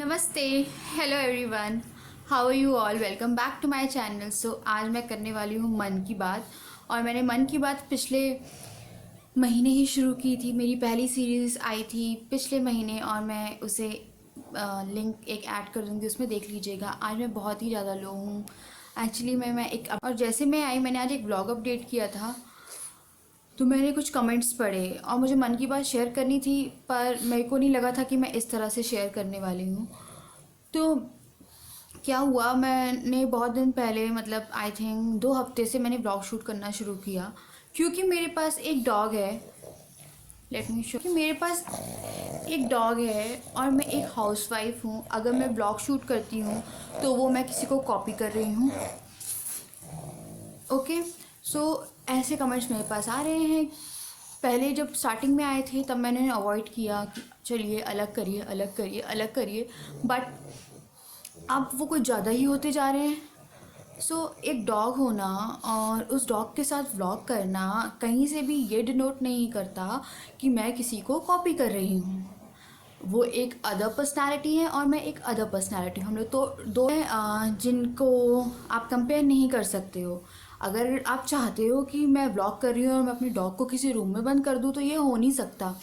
नमस्ते, hello everyone, how are you all. Welcome back to my channel. So आज मैं करने वाली हूँ मन की बात। और मैंने मन की बात पिछले महीने ही शुरू की थी। मेरी पहली सीरीज़ आई थी पिछले महीने और मैं उसे लिंक एक ऐड कर दूँगी, उसमें देख लीजिएगा। आज मैं बहुत ही ज़्यादा लो हूँ एक्चुअली। मैं एक और जैसे मैं आई, मैंने आज एक ब्लॉग अपडेट किया था तो मैंने कुछ कमेंट्स पढ़े और मुझे मन की बात शेयर करनी थी, पर मेरे को नहीं लगा था कि मैं इस तरह से शेयर करने वाली हूँ। तो क्या हुआ, मैंने बहुत दिन पहले, मतलब आई थिंक 2 हफ्ते से मैंने ब्लॉग शूट करना शुरू किया क्योंकि मेरे पास एक डॉग है। लेट मी शो कि मेरे पास एक डॉग है और मैं एक हाउसवाइफ हूँ। अगर मैं ब्लॉग शूट करती हूँ तो वो मैं किसी को कॉपी कर रही हूँ। ओके, सो ऐसे कमेंट्स मेरे पास आ रहे हैं। पहले जब स्टार्टिंग में आए थे तब मैंने अवॉइड किया कि चलिए अलग करिए अलग करिए अलग करिए, बट अब वो कुछ ज़्यादा ही होते जा रहे हैं। एक डॉग होना और उस डॉग के साथ व्लॉग करना कहीं से भी ये डिनोट नहीं करता कि मैं किसी को कॉपी कर रही हूँ। वो एक अदर पर्सनालिटी है और मैं एक अदर पर्सनालिटी हूँ। हम लोग तो दो हैं जिनको आप कंपेयर नहीं कर सकते हो। अगर आप चाहते हो कि मैं व्लॉग कर रही हूँ और मैं अपनी डॉग को किसी रूम में बंद कर दूँ तो ये हो नहीं सकता।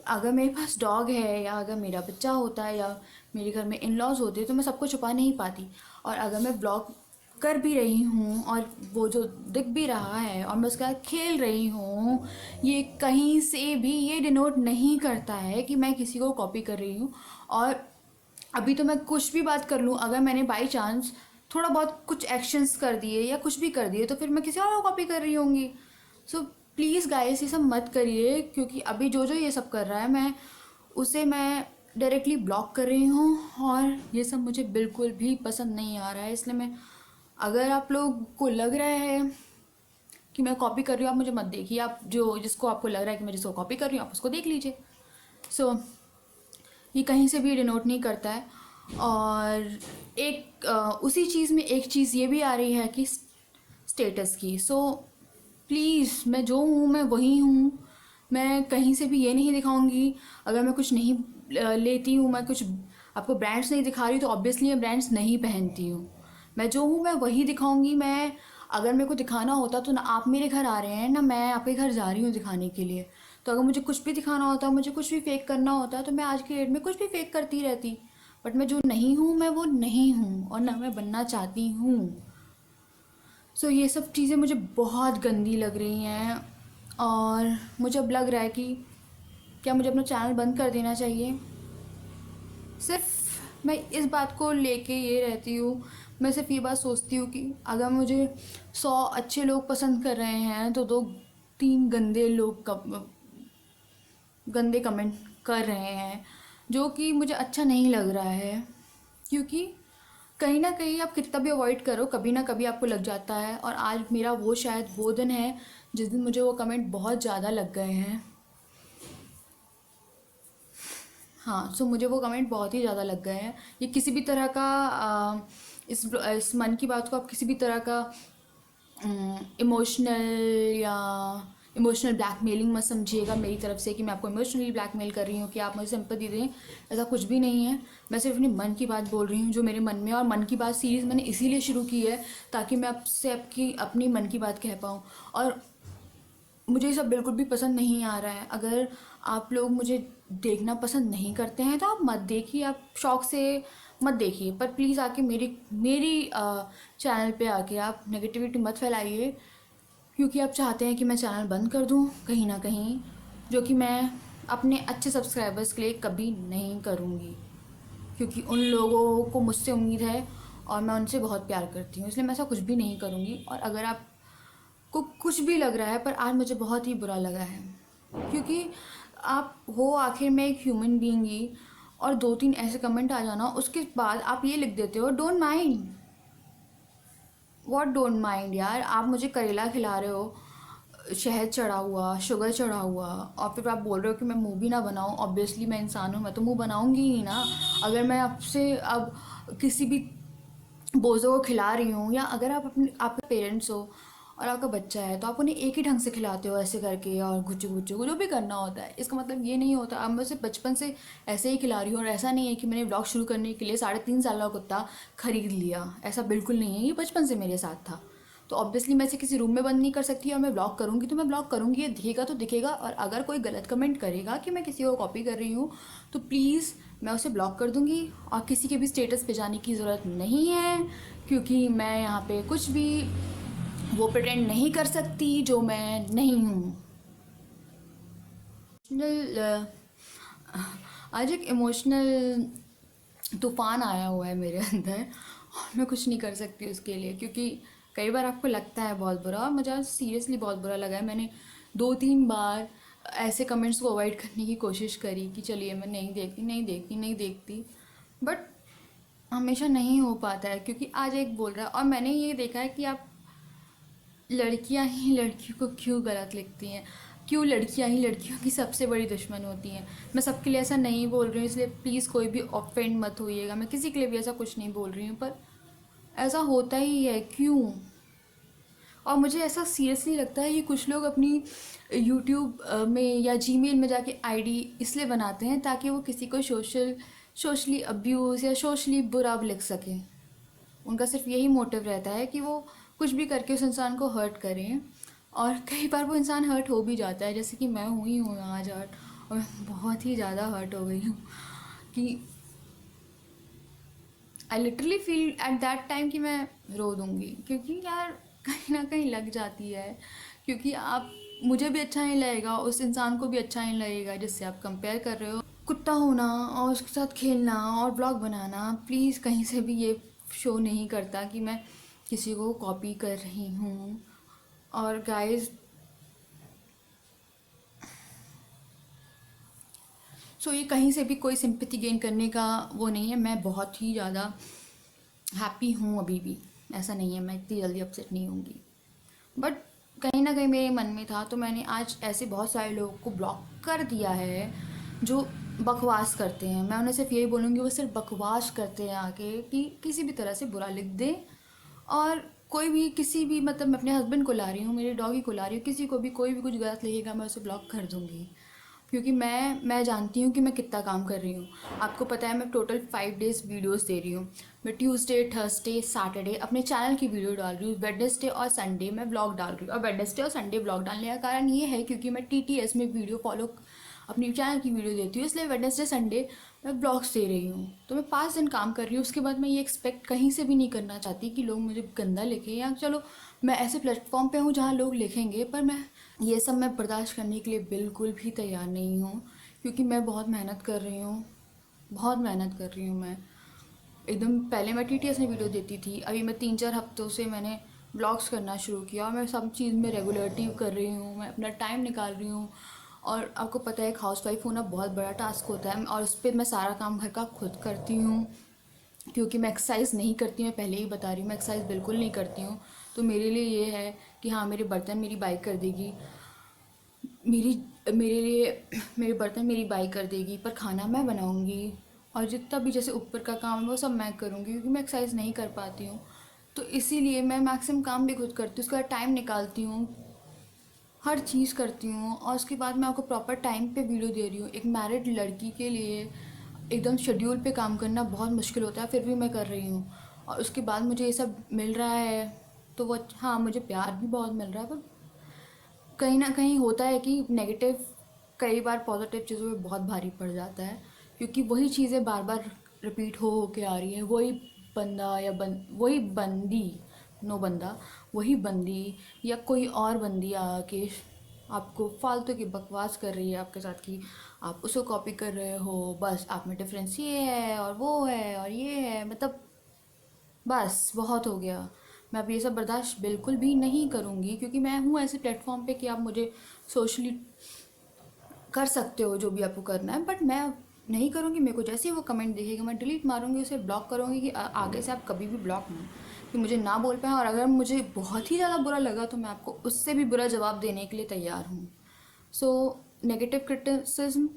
अगर मेरे पास डॉग है या अगर मेरा बच्चा होता है या मेरे घर में इन लॉज होते तो मैं सबको छुपा नहीं पाती। और अगर मैं ब्लॉग कर भी रही हूँ और वो जो दिख भी रहा है और मैं उसके साथ खेल रही हूँ, ये कहीं से भी ये डिनोट नहीं करता है कि मैं किसी को कॉपी कर रही हूँ। और अभी तो मैं कुछ भी बात कर लूँ, अगर मैंने बाई चांस थोड़ा बहुत कुछ एक्शंस कर दिए या कुछ भी कर दिए तो फिर मैं किसी और को कॉपी कर रही होंगी। सो प्लीज़ गाइस, ये सब मत करिए क्योंकि अभी जो जो ये सब कर रहा है मैं डायरेक्टली ब्लॉक कर रही हूँ और ये सब मुझे बिल्कुल भी पसंद नहीं आ रहा है। इसलिए मैं, अगर आप लोग को लग रहा है कि मैं कॉपी कर रही हूँ, आप मुझे मत देखिए। आप जिसको आपको लग रहा है कि मैं जिसको कॉपी कर रही हूँ आप उसको देख लीजिए। ये कहीं से भी डिनोट नहीं करता है। और उसी चीज़ में एक चीज़ ये भी आ रही है कि स्टेटस की। प्लीज़, मैं जो हूँ मैं वही हूँ। मैं कहीं से भी ये नहीं दिखाऊंगी। अगर मैं कुछ नहीं लेती हूँ, मैं कुछ आपको ब्रांड्स नहीं दिखा रही तो ऑब्वियसली मैं ब्रांड्स नहीं पहनती हूँ। मैं जो हूँ मैं वही दिखाऊंगी। मैं, अगर मेरे को दिखाना होता तो ना आप मेरे घर आ रहे हैं ना मैं आपके घर जा रही हूँ दिखाने के लिए। तो अगर मुझे कुछ भी दिखाना होता, मुझे कुछ भी फेक करना होता तो मैं आज की डेट में कुछ भी फेक करती रहती। बट मैं जो नहीं हूँ मैं वो नहीं हूँ और ना मैं बनना चाहती हूँ। ये सब चीज़ें मुझे बहुत गंदी लग रही हैं और मुझे अब लग रहा है कि क्या मुझे अपना चैनल बंद कर देना चाहिए। सिर्फ मैं इस बात को लेके ये रहती हूँ, मैं सिर्फ ये बात सोचती हूँ कि अगर मुझे 100 अच्छे लोग पसंद कर रहे हैं तो 2-3 गंदे लोग गंदे कमेंट कर रहे हैं, जो कि मुझे अच्छा नहीं लग रहा है। क्योंकि कहीं ना कहीं आप कितना भी अवॉइड करो कभी ना कभी आपको लग जाता है। और आज मेरा वो शायद वो दिन है जिस दिन मुझे वो कमेंट बहुत ज़्यादा लग गए हैं। हाँ, मुझे वो कमेंट बहुत ही ज़्यादा लग गए हैं। ये किसी भी तरह का इस मन की बात को आप किसी भी तरह का इमोशनल या इमोशनल ब्लैकमेलिंग मत समझिएगा मेरी तरफ से कि मैं आपको इमोशनली ब्लैकमेल कर रही हूँ कि आप मुझे सिंपैथी दें। ऐसा कुछ भी नहीं है। मैं सिर्फ अपनी मन की बात बोल रही हूँ जो मेरे मन में। और मन की बात सीरीज़ मैंने इसीलिए शुरू की है ताकि मैं आपसे अपनी मन की बात कह पाऊँ। और मुझे ये सब बिल्कुल भी पसंद नहीं आ रहा है। अगर आप लोग मुझे देखना पसंद नहीं करते हैं तो आप मत देखिए, आप शौक से मत देखिए। पर प्लीज़ आके मेरी मेरी चैनल पे आके आप नेगेटिविटी मत फैलाइए क्योंकि आप चाहते हैं कि मैं चैनल बंद कर दूं कहीं ना कहीं, जो कि मैं अपने अच्छे सब्सक्राइबर्स के लिए कभी नहीं करूँगी। क्योंकि उन लोगों को मुझसे उम्मीद है और मैं उनसे बहुत प्यार करती हूँ, इसलिए मैं ऐसा कुछ भी नहीं करूँगी। और अगर आपको कुछ भी लग रहा है, पर आज मुझे बहुत ही बुरा लगा है क्योंकि आप हो आखिर में एक ह्यूमन बीइंग ही, और 2-3 ऐसे कमेंट आ जाना उसके बाद आप ये लिख देते हो don't mind. What don't mind यार, आप मुझे करेला खिला रहे हो, शहद चढ़ा हुआ, शुगर चढ़ा हुआ, और फिर आप बोल रहे हो कि मैं मुंह भी ना बनाऊं। ऑब्वियसली मैं इंसान हूँ, मैं तो मुंह बनाऊंगी ही ना। अगर मैं आपसे अब किसी भी बोझों को खिला रही हूँ, या अगर आप अपने आपके पेरेंट्स हो और आपका बच्चा है तो आप उन्हें एक ही ढंग से खिलाते हो ऐसे करके और गुच्चू गुच्चू जो भी करना होता है। इसका मतलब ये नहीं होता अब मैं उसे बचपन से ऐसे ही खिला रही हूँ, और ऐसा नहीं है कि मैंने ब्लॉग शुरू करने के लिए 3.5 साल का कुत्ता खरीद लिया, ऐसा बिल्कुल नहीं है। ये बचपन से मेरे साथ था, तो ऑब्वियसली मैं इसे किसी रूम में बंद नहीं कर सकती, और मैं ब्लॉग करूँगी तो मैं ब्लॉग करूँगी, ये दिखेगा तो दिखेगा। और अगर कोई गलत कमेंट करेगा कि मैं किसी को कॉपी कर रही हूँ तो प्लीज़ मैं उसे ब्लॉक कर दूँगी, और किसी के भी स्टेटस पे जाने की ज़रूरत नहीं है, क्योंकि मैं यहाँ पे कुछ भी वो प्रिटेंड नहीं कर सकती जो मैं नहीं हूँ। आज एक इमोशनल तूफान आया हुआ है मेरे अंदर, और मैं कुछ नहीं कर सकती उसके लिए, क्योंकि कई बार आपको लगता है बहुत बुरा, और मुझे आज सीरियसली बहुत बुरा लगा है। मैंने 2-3 बार ऐसे कमेंट्स को अवॉइड करने की कोशिश करी कि चलिए मैं नहीं देखती, बट हमेशा नहीं हो पाता है, क्योंकि आज एक बोल रहा है। और मैंने ये देखा है कि आप लड़कियां ही लड़कियों को क्यों गलत लिखती हैं, क्यों लड़कियां ही लड़कियों की सबसे बड़ी दुश्मन होती हैं। मैं सबके लिए ऐसा नहीं बोल रही हूँ, इसलिए प्लीज़ कोई भी ऑफेंड मत होइएगा, मैं किसी के लिए भी ऐसा कुछ नहीं बोल रही हूँ, पर ऐसा होता ही है क्यों। और मुझे ऐसा सीरियसली लगता है कि कुछ लोग अपनी यूट्यूब में या जीमेल में जाके आईडी इसलिए बनाते हैं ताकि वो किसी को सोशली अब्यूज़ या सोशली बुरा लिख सकें। उनका सिर्फ यही मोटिव रहता है कि वो कुछ भी करके उस इंसान को हर्ट करें, और कई बार वो इंसान हर्ट हो भी जाता है, जैसे कि मैं हुई हूँ आज हर्ट, और मैं बहुत ही ज़्यादा हर्ट हो गई हूँ कि I literally feel at that time कि मैं रो दूँगी, क्योंकि यार कहीं ना कहीं लग जाती है, क्योंकि आप मुझे भी अच्छा नहीं लगेगा, उस इंसान को भी अच्छा नहीं लगेगा जिससे आप कंपेयर कर रहे हो। कुत्ता होना और उसके साथ खेलना और ब्लॉग बनाना प्लीज़ कहीं से भी ये शो नहीं करता कि मैं किसी को कॉपी कर रही हूँ। और गाइस ये कहीं से भी कोई सिंपैथी गेन करने का वो नहीं है। मैं बहुत ही ज़्यादा हैप्पी हूँ अभी भी, ऐसा नहीं है मैं इतनी जल्दी अपसेट नहीं होंगी, बट कहीं ना कहीं मेरे मन में था, तो मैंने आज ऐसे बहुत सारे लोगों को ब्लॉक कर दिया है जो बकवास करते हैं। मैं उन्हें सिर्फ यही बोलूँगी वो सिर्फ बकवास करते हैं आके, कि किसी भी तरह से बुरा लिख दें, और कोई भी किसी भी मतलब मैं अपने हस्बैंड को ला रही हूँ, मेरे डॉगी को ला रही हूँ, किसी को भी कोई भी कुछ गलत लिखेगा मैं उसे ब्लॉक कर दूँगी, क्योंकि मैं जानती हूँ कि मैं कितना काम कर रही हूँ। आपको पता है मैं टोटल 5 डेज़ वीडियोस दे रही हूँ। मैं ट्यूसडे, थर्सडे, सैटरडे अपने चैनल की वीडियो डाल रही हूँ, वेडनेसडे और संडे में ब्लॉग डाल रही हूँ। और वेडनेसडे और संडे ब्लॉग डालने का कारण ये है क्योंकि मैं TTS में वीडियो फॉलो अपनी चैनल की वीडियो देती हूँ, इसलिए वेडनेसडे संडे मैं ब्लॉग्स दे रही हूँ। तो मैं 5 दिन काम कर रही हूँ, उसके बाद मैं ये एक्सपेक्ट कहीं से भी नहीं करना चाहती कि लोग मुझे गंदा लिखें, या चलो मैं ऐसे प्लेटफॉर्म पे हूँ जहाँ लोग लिखेंगे, पर मैं ये सब मैं बर्दाश्त करने के लिए बिल्कुल भी तैयार नहीं हूँ, क्योंकि मैं बहुत मेहनत कर रही हूँ, बहुत मेहनत कर रही हूँ मैं एकदम। पहले मैं TTS में वीडियो देती थी, अभी मैं 3-4 हफ्तों से मैंने ब्लॉग्स करना शुरू किया, और मैं सब चीज़ में रेगुलरिटी कर रही हूँ, मैं अपना टाइम निकाल रही हूँ। और आपको पता है एक हाउसवाइफ होना बहुत बड़ा टास्क होता है, और उस पर मैं सारा काम घर का खुद करती हूँ, क्योंकि मैं एक्सरसाइज नहीं करती, मैं पहले ही बता रही हूँ मैं एक्सरसाइज बिल्कुल नहीं करती हूँ। तो मेरे लिए ये है कि हाँ मेरे बर्तन मेरी बाई कर देगी, मेरी मेरे लिए मेरे बर्तन मेरी बाई कर देगी, पर खाना मैं बनाऊँगी, और जितना भी जैसे ऊपर का काम है वो सब मैं करूँगी, क्योंकि मैं एक्सरसाइज नहीं कर पाती हूँ। तो इसीलिए मैं मैक्सिमम काम भी खुद करती हूँ, उसका टाइम निकालती हूँ, हर चीज़ करती हूँ, और उसके बाद मैं आपको प्रॉपर टाइम पे वीडियो दे रही हूँ। एक मैरिड लड़की के लिए एकदम शेड्यूल पे काम करना बहुत मुश्किल होता है, फिर भी मैं कर रही हूँ, और उसके बाद मुझे ये सब मिल रहा है, तो वो हाँ मुझे प्यार भी बहुत मिल रहा है, पर कहीं ना कहीं होता है कि नेगेटिव कई बार पॉजिटिव चीज़ों पे बहुत भारी पड़ जाता है, क्योंकि वही चीज़ें बार बार रिपीट हो के आ रही हैं। वही बंदा या वही बंदी, नो बंदा, वही बंदी या कोई और बंदी आके आपको फालतू की बकवास कर रही है आपके साथ कि आप उसको कॉपी कर रहे हो, बस आप में डिफरेंस ये है और वो है और ये है, मतलब बस बहुत हो गया। मैं अब ये सब बर्दाश्त बिल्कुल भी नहीं करूँगी, क्योंकि मैं हूँ ऐसे प्लेटफॉर्म पे कि आप मुझे सोशली कर सकते हो जो भी आपको करना है, बट मैं नहीं करूँगी। मेरे को जैसे ही वो कमेंट दिखेगा मैं डिलीट मारूंगी, उसे ब्लॉक करूँगी कि आगे से आप कभी भी ब्लॉक नहीं, कि मुझे ना बोल पाएँ, और अगर मुझे बहुत ही ज़्यादा बुरा लगा तो मैं आपको उससे भी बुरा जवाब देने के लिए तैयार हूँ। So negative criticism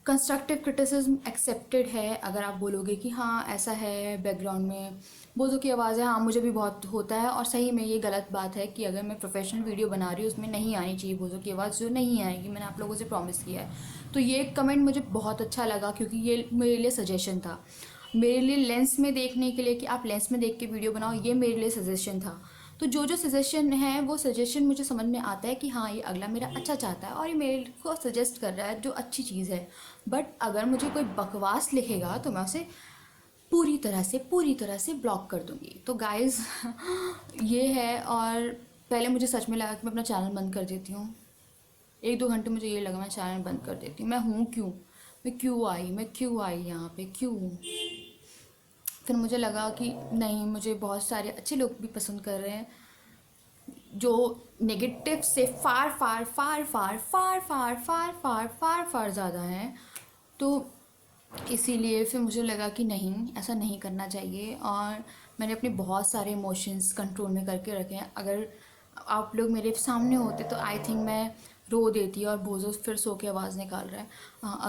constructive criticism accepted है। अगर आप बोलोगे कि हाँ ऐसा है, बैकग्राउंड में बोझों की आवाज़ है, हाँ मुझे भी बहुत होता है, और सही में ये गलत बात है कि अगर मैं प्रोफेशनल वीडियो बना रही हूँ उसमें नहीं आनी चाहिए बोझों की आवाज़, जो नहीं आएगी, मैंने आप लोगों से प्रॉमिस किया है। तो ये कमेंट मुझे बहुत अच्छा लगा, क्योंकि ये मेरे लिए सजेशन था, मेरे लिए लेंस में देखने के लिए कि आप लेंस में देख के वीडियो बनाओ, ये मेरे लिए सजेशन था। तो जो जो सजेशन है वो सजेशन मुझे समझ में आता है कि हाँ ये अगला मेरा अच्छा चाहता है और ये मेरे को सजेस्ट कर रहा है, जो अच्छी चीज़ है। बट अगर मुझे कोई बकवास लिखेगा तो मैं उसे पूरी तरह से ब्लॉक कर दूँगी। तो गाइज़ ये है। और पहले मुझे सच में लगा कि मैं अपना चैनल बंद कर देती हूँ, 1-2 घंटे मुझे ये लगा मैं चैनल बंद कर देती हूँ। मैं क्यों आई यहाँ पे, क्यों? फिर मुझे लगा कि नहीं, मुझे बहुत सारे अच्छे लोग भी पसंद कर रहे हैं जो नेगेटिव से फार फार फार फार फार फार फार फार फार फार ज़्यादा हैं। तो इसीलिए फिर मुझे लगा कि नहीं, ऐसा नहीं करना चाहिए। और मैंने अपने बहुत सारे इमोशंस कंट्रोल में करके रखे हैं। अगर आप लोग मेरे सामने होते तो आई थिंक मैं रो देती, और बोझो फिर सो के आवाज़ निकाल रहा है। हाँ,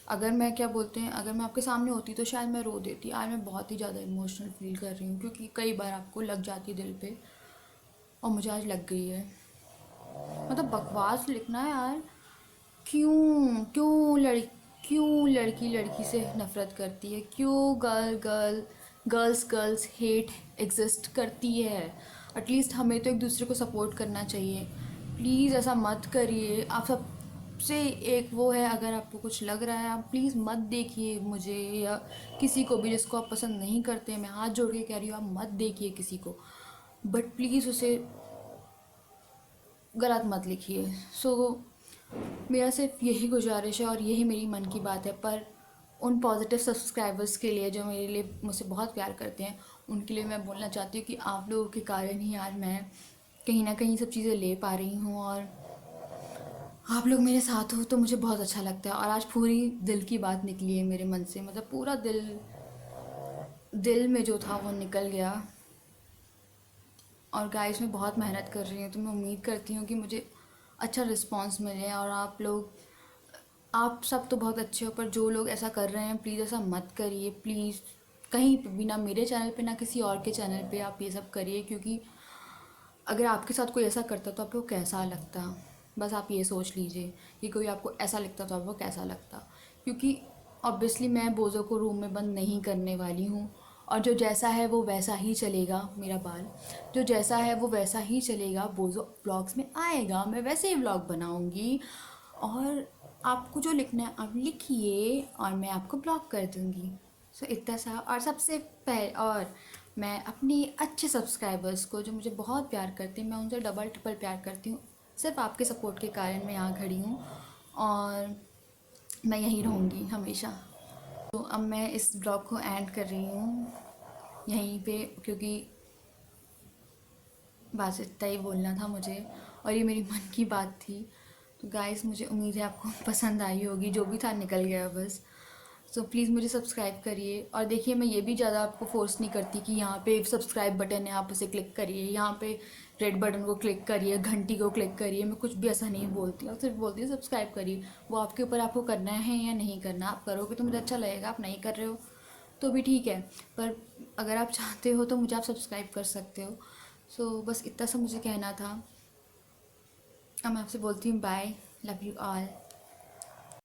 अगर मैं क्या बोलते हैं, अगर मैं आपके सामने होती तो शायद मैं रो देती। आज मैं बहुत ही ज़्यादा इमोशनल फील कर रही हूँ, क्योंकि कई बार आपको लग जाती है दिल पे, और मुझे आज लग गई है। मतलब बकवास लिखना है यार। क्यों क्यों लड़की लड़की से नफ़रत करती है? क्यों गर्ल्स हेट एग्जिस्ट करती है? एटलीस्ट हमें तो एक दूसरे को सपोर्ट करना चाहिए। प्लीज़ ऐसा मत करिए। आप सबसे एक वो है, अगर आपको कुछ लग रहा है आप प्लीज़ मत देखिए मुझे या किसी को भी जिसको आप पसंद नहीं करते। मैं हाथ जोड़ के कह रही हूँ, आप मत देखिए किसी को, बट प्लीज़ उसे गलत मत लिखिए। मेरा सिर्फ यही गुजारिश है और यही मेरी मन की बात है। पर उन पॉजिटिव सब्सक्राइबर्स के लिए जो मेरे लिए मुझसे बहुत प्यार करते हैं, उनके लिए मैं बोलना चाहती हूँ कि आप लोगों के कारण ही आज मैं कहीं ना कहीं सब चीज़ें ले पा रही हूँ, और आप लोग मेरे साथ हो तो मुझे बहुत अच्छा लगता है। और आज पूरी दिल की बात निकली है मेरे मन से, मतलब पूरा दिल में जो था वो निकल गया। और गाइस मैं बहुत मेहनत कर रही हूँ, तो मैं उम्मीद करती हूँ कि मुझे अच्छा रिस्पांस मिले। और आप सब तो बहुत अच्छे हो, पर जो लोग ऐसा कर रहे हैं प्लीज़ ऐसा मत करिए। प्लीज़ कहीं पे भी, ना मेरे चैनल पे ना किसी और के चैनल पे आप ये सब करिए, क्योंकि अगर आपके साथ कोई ऐसा करता तो आपको कैसा लगता? बस आप ये सोच लीजिए कि कोई आपको ऐसा लिखता तो आपको कैसा लगता। क्योंकि ऑब्वियसली मैं बोझों को रूम में बंद नहीं करने वाली हूँ, और जो जैसा है वो वैसा ही चलेगा। मेरा बाल जो जैसा है वो वैसा ही चलेगा, बोझो ब्लॉग्स में आएगा, मैं वैसे ही ब्लॉग बनाऊँगी। और आपको जो लिखना है आप लिखिए, और मैं आपको ब्लॉक कर दूँगी। सो इतना सा। और सबसे पहले, और मैं अपने अच्छे सब्सक्राइबर्स को जो मुझे बहुत प्यार करते हैं, मैं उनसे डबल ट्रिपल प्यार करती हूँ। सिर्फ आपके सपोर्ट के कारण मैं यहाँ खड़ी हूँ, और मैं यहीं रहूँगी हमेशा। तो अब मैं इस ब्लॉग को एंड कर रही हूँ यहीं पे, क्योंकि बस इतना ही बोलना था मुझे, और ये मेरी मन की बात थी। तो गाइस मुझे उम्मीद है आपको पसंद आई होगी, जो भी था निकल गया बस। सो प्लीज़ मुझे सब्सक्राइब करिए। और देखिए मैं ये भी ज़्यादा आपको फोर्स नहीं करती कि यहाँ पे सब्सक्राइब बटन है आप उसे क्लिक करिए, यहाँ पे रेड बटन को क्लिक करिए, घंटी को क्लिक करिए। मैं कुछ भी ऐसा नहीं बोलती, और सिर्फ बोलती हूँ सब्सक्राइब करिए। वो आपके ऊपर, आपको करना है या नहीं करना। आप करोगे तो मुझे अच्छा लगेगा, आप नहीं कर रहे हो तो भी ठीक है, पर अगर आप चाहते हो तो मुझे आप सब्सक्राइब कर सकते हो। बस इतना सा मुझे कहना था। अब मैं आपसे बोलती हूँ बाय, लव यू ऑल।